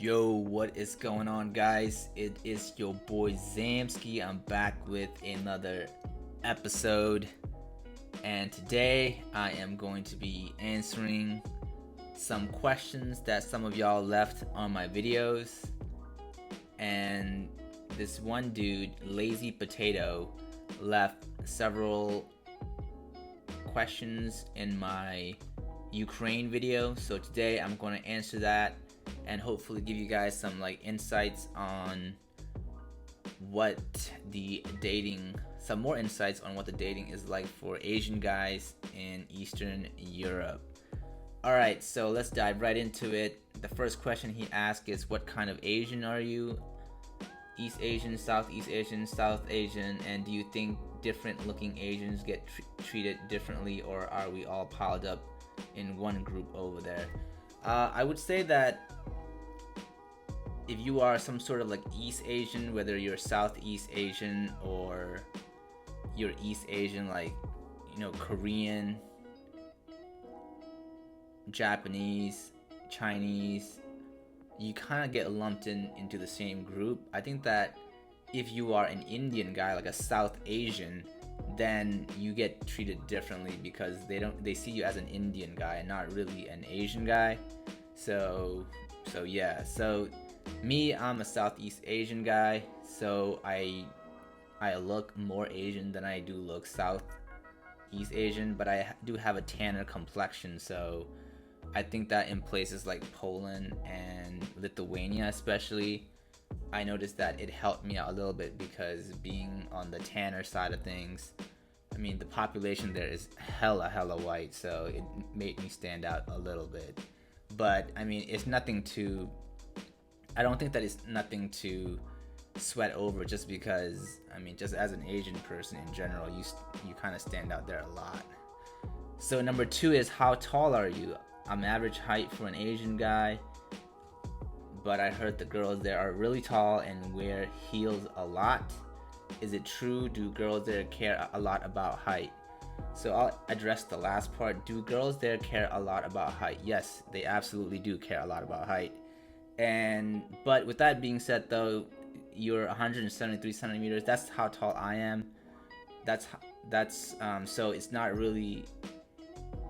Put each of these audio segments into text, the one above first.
Yo, what is going on, guys? It is your boy Zamski. I'm back with another episode, and today I am going to be answering some questions that some of y'all left on my videos. And this one dude, Lazy Potato, left several questions in my Ukraine video. So today I'm going to answer that and hopefully give you guys some insights on what the dating, some more insights on what the dating is like for Asian guys in Eastern Europe. Alright, so let's dive right into it. The first question he asked is, what kind of Asian are you? East Asian, Southeast Asian, South Asian, and do you think different looking Asians get treated differently, or are we all piled up in one group over there? I would say that if you are some sort of East Asian, whether you're Southeast Asian or you're East Asian, Korean, Japanese, Chinese, you kind of get lumped into the same group. I think that if you are an Indian guy, like a South Asian, then you get treated differently because they see you as an Indian guy and not really an Asian guy. So me, I'm a Southeast Asian guy, so I look more Asian than I do look Southeast Asian, but I do have a tanner complexion, so I think that in places like Poland and Lithuania especially, I noticed that it helped me out a little bit because being on the tanner side of things, I mean, the population there is hella white, so it made me stand out a little bit. But I mean, I don't think that it's nothing to sweat over, just because, I mean, just as an Asian person in general, you kind of stand out there a lot. So number 2 is, how tall are you? I'm average height for an Asian guy, but I heard the girls there are really tall and wear heels a lot. Is it true? Do girls there care a lot about height? So I'll address the last part. Do girls there care a lot about height? Yes, they absolutely do care a lot about height. But with that being said, though, you're 173 centimeters. That's how tall I am. So it's not really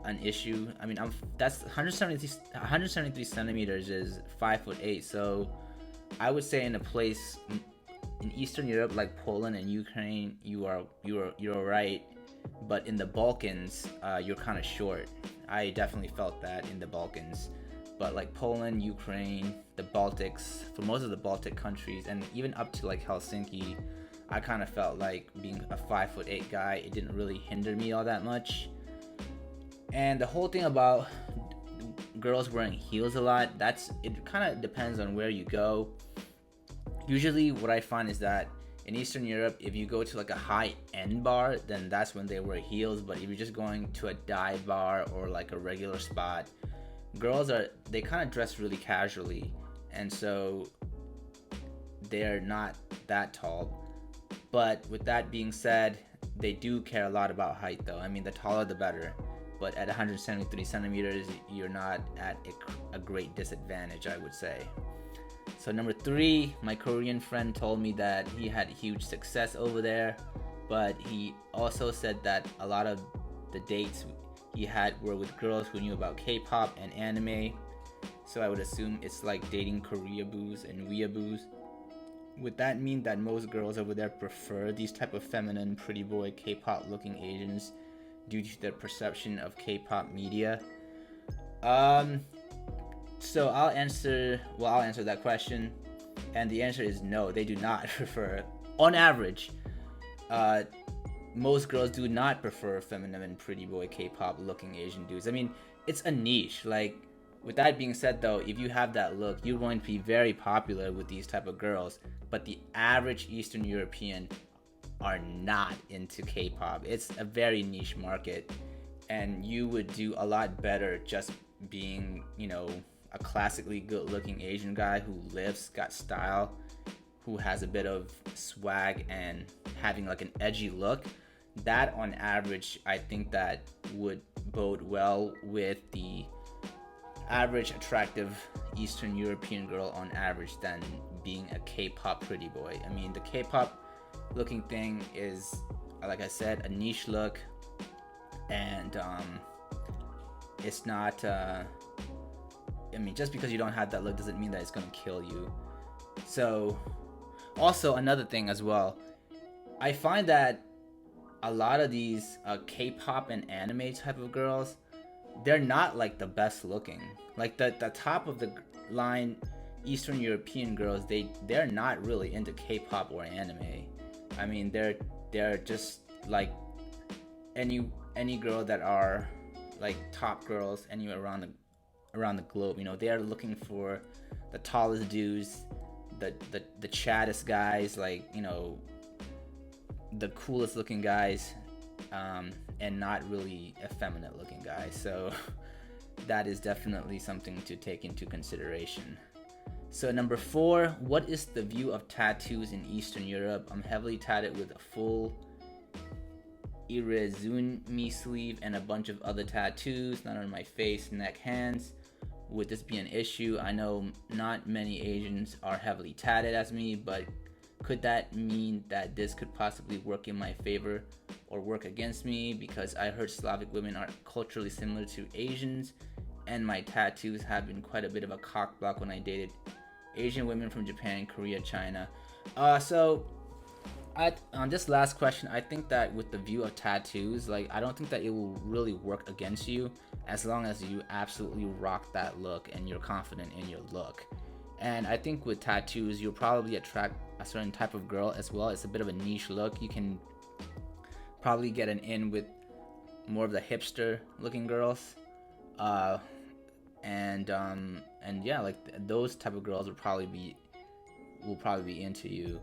an issue. I mean, that's 173 centimeters is 5'8". So I would say in a place in Eastern Europe like Poland and Ukraine, you're right. But in the Balkans, you're kind of short. I definitely felt that in the Balkans. But like Poland, Ukraine, the Baltics, for most of the Baltic countries, and even up to Helsinki, I kind of felt like being a 5'8" guy, it didn't really hinder me all that much. And the whole thing about girls wearing heels a lot, it kind of depends on where you go. Usually what I find is that in Eastern Europe, if you go to a high-end bar, then that's when they wear heels. But if you're just going to a dive bar or a regular spot, they kind of dress really casually, and so they're not that tall. But with that being said, they do care a lot about height, though. I mean, the taller the better. But at 173 centimeters, you're not at a great disadvantage, I would say. So number 3, my Korean friend told me that he had huge success over there, but he also said that a lot of the dates he had were with girls who knew about K-pop and anime. So I would assume it's like dating Koreaboos and weeaboos. Would that mean that most girls over there prefer these type of feminine, pretty boy, K-pop looking Asians due to their perception of K-pop media? So I'll answer that question, and the answer is no, they do not prefer. On average, most girls do not prefer feminine and pretty boy K-pop looking Asian dudes. I mean, it's a niche. With that being said, though, if you have that look, you're going to be very popular with these type of girls. But the average Eastern European are not into K-pop. It's a very niche market, and you would do a lot better just being, a classically good-looking Asian guy who got style, who has a bit of swag and having an edgy look. That on average, I think that would bode well with the average attractive Eastern European girl on average than being a K-pop pretty boy. I mean, the K-pop looking thing is, like I said, a niche look, and it's not. I mean, just because you don't have that look doesn't mean that it's gonna kill you. So, also another thing as well, I find that a lot of these K-pop and anime type of girls, they're not like the best looking. Like the top of the line Eastern European girls, they're not really into K-pop or anime. I mean, they're just like any girl that are like top girls anywhere around the globe. You know, they are looking for the tallest dudes, the chattest guys, like, you know, the coolest looking guys, and not really effeminate looking guys. So that is definitely something to take into consideration. So number 4, what is the view of tattoos in Eastern Europe? I'm heavily tatted with a full Irezumi sleeve and a bunch of other tattoos, none on my face, neck, hands. Would this be an issue? I know not many Asians are heavily tatted as me, but could that mean that this could possibly work in my favor or work against me? Because I heard Slavic women are culturally similar to Asians, and my tattoos have been quite a bit of a cock block when I dated Asian women from Japan, Korea, China. On this last question, I think that with the view of tattoos, like, I don't think that it will really work against you as long as you absolutely rock that look and you're confident in your look. And I think with tattoos, you'll probably attract a certain type of girl as well. It's a bit of a niche look. You can probably get an in with more of the hipster looking girls. And yeah, like those type of girls will probably be into you.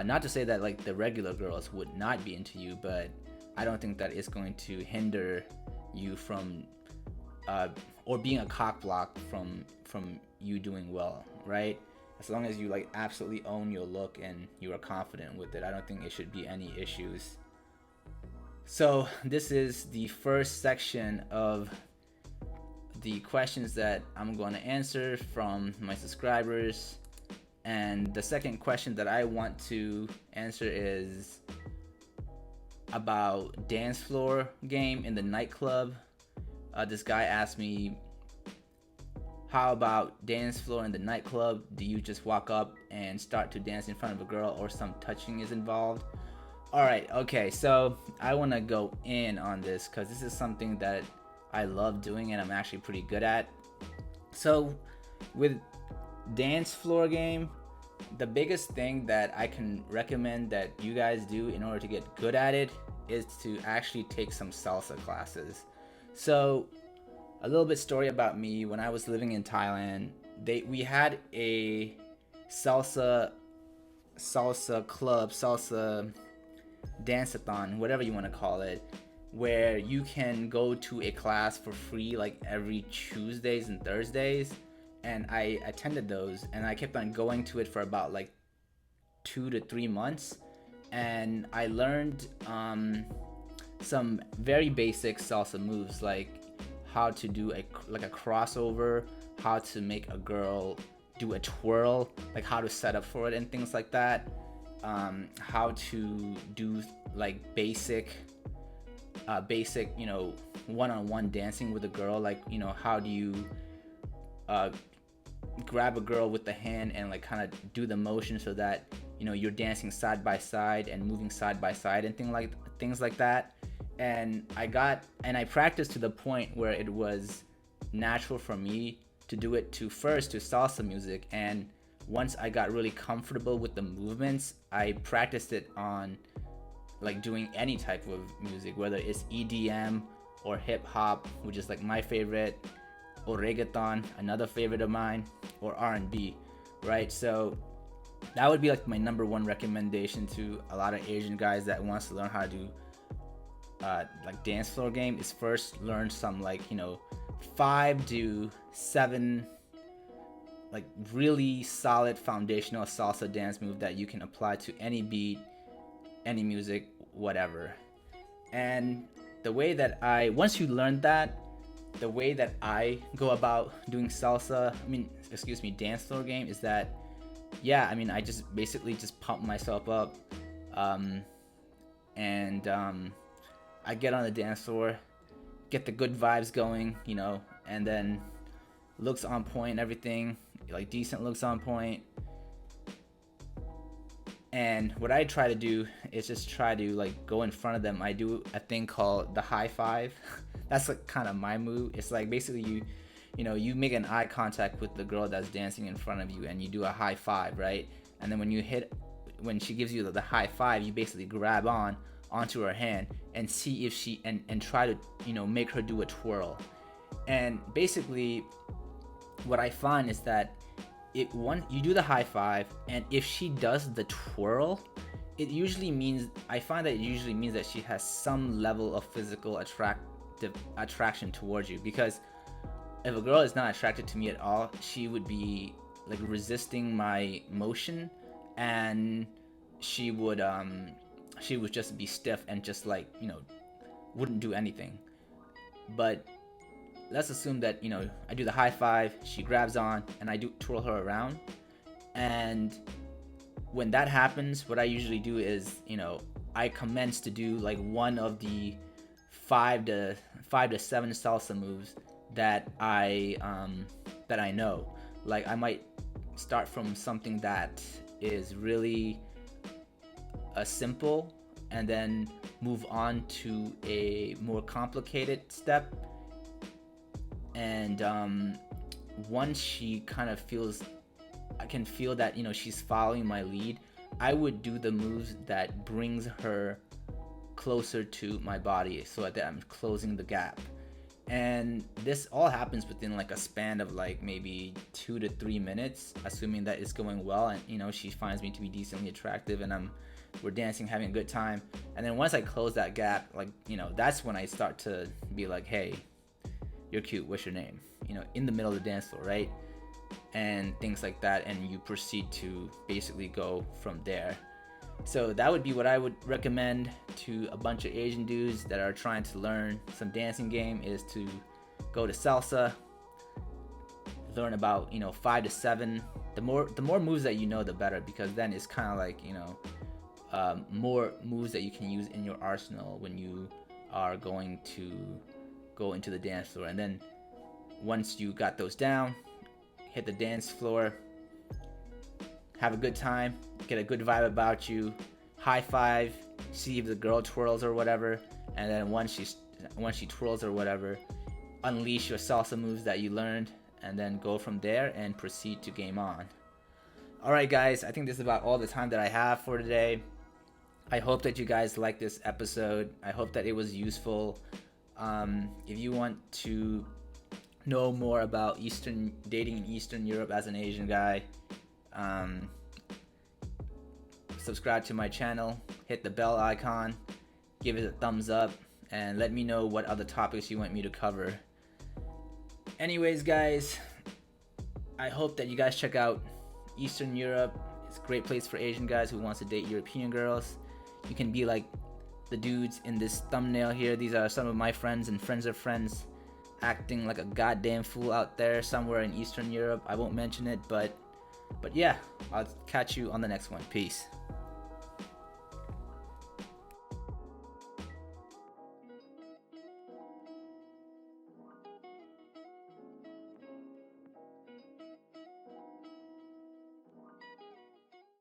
Not to say that like the regular girls would not be into you, but I don't think that it's going to hinder you from or being a cock block from you doing well, right? As long as you like absolutely own your look and you are confident with it, I don't think it should be any issues. So this is the first section of the questions that I'm going to answer from my subscribers. And the second question that I want to answer is about dance floor game in the nightclub. This guy asked me, how about dance floor in the nightclub? Do you just walk up and start to dance in front of a girl, or some touching is involved? Alright, okay, so I want to go in on this because this is something that I love doing and I'm actually pretty good at. So with dance floor game, the biggest thing that I can recommend that you guys do in order to get good at it is to actually take some salsa classes. So a little bit story about me. When I was living in Thailand, we had a salsa club, salsa dance-a-thon, whatever you want to call it, where you can go to a class for free like every Tuesdays and Thursdays. And I attended those, and I kept on going to it for about like 2 to 3 months, and I learned some very basic salsa moves, like how to do a crossover, how to make a girl do a twirl, like how to set up for it and things like that, how to do like basic you know, one-on-one dancing with a girl, like, you know, how do you grab a girl with the hand and like kind of do the motion so that, you know, you're dancing side by side and moving side by side and things like that. And I practiced to the point where it was natural for me to do it to salsa music. And once I got really comfortable with the movements, I practiced it on like doing any type of music, whether it's EDM or hip hop, which is like my favorite, or reggaeton, another favorite of mine, or R&B, right? So that would be like my number one recommendation to a lot of Asian guys that wants to learn how to do like dance floor game, is first learn some like, you know, 5 to 7 like really solid foundational salsa dance move that you can apply to any beat, any music, whatever. And the way that once you learn that, the way that I go about doing salsa, dance floor game, is that, yeah, I mean, I just basically just pump myself up, and I get on the dance floor, get the good vibes going, and then looks on point, everything, like decent looks on point. And what I try to do is just try to like go in front of them. I do a thing called the high five. That's like kind of my move. It's like basically you make an eye contact with the girl that's dancing in front of you, and you do a high five, right? And then when she gives you the high five, you basically grab onto her hand and see if she and try to make her do a twirl. And basically what I find is that you do the high five, and if she does the twirl, it usually means that she has some level of physical attraction towards you. Because if a girl is not attracted to me at all, she would be like resisting my motion, and she would just be stiff and just like wouldn't do anything. But let's assume that I do the high five, she grabs on, and I do twirl her around. And when that happens, what I usually do is I commence to do like one of the 5 to 7 salsa moves that I know. Like I might start from something that is really simple, and then move on to a more complicated step. And once she kind of I can feel that she's following my lead, I would do the moves that brings her closer to my body, so that I'm closing the gap. And this all happens within like a span of like maybe 2 to 3 minutes, assuming that it's going well, and she finds me to be decently attractive, and we're dancing, having a good time. And then once I close that gap, like that's when I start to be like, hey, you're cute, what's your name? In the middle of the dance floor, right? And things like that, and you proceed to basically go from there. So that would be what I would recommend to a bunch of Asian dudes that are trying to learn some dancing game, is to go to salsa, learn about 5 to 7. The more moves that the better, because then it's kind of like more moves that you can use in your arsenal when you are going to go into the dance floor. And then once you got those down, hit the dance floor, have a good time, get a good vibe about you, high five, see if the girl twirls or whatever, and then once she twirls or whatever, unleash your salsa moves that you learned, and then go from there and proceed to game on. Alright guys, I think this is about all the time that I have for today. I hope that you guys liked this episode. I hope that it was useful. If you want to know more about dating in Eastern Europe as an Asian guy, subscribe to my channel, hit the bell icon, give it a thumbs up, and let me know what other topics you want me to cover. Anyways guys, I hope that you guys check out Eastern Europe. It's a great place for Asian guys who wants to date European girls. You can be like the dudes in this thumbnail here. These are some of my friends and friends of friends acting like a goddamn fool out there somewhere in Eastern Europe. I won't mention it, but yeah, I'll catch you on the next one. Peace.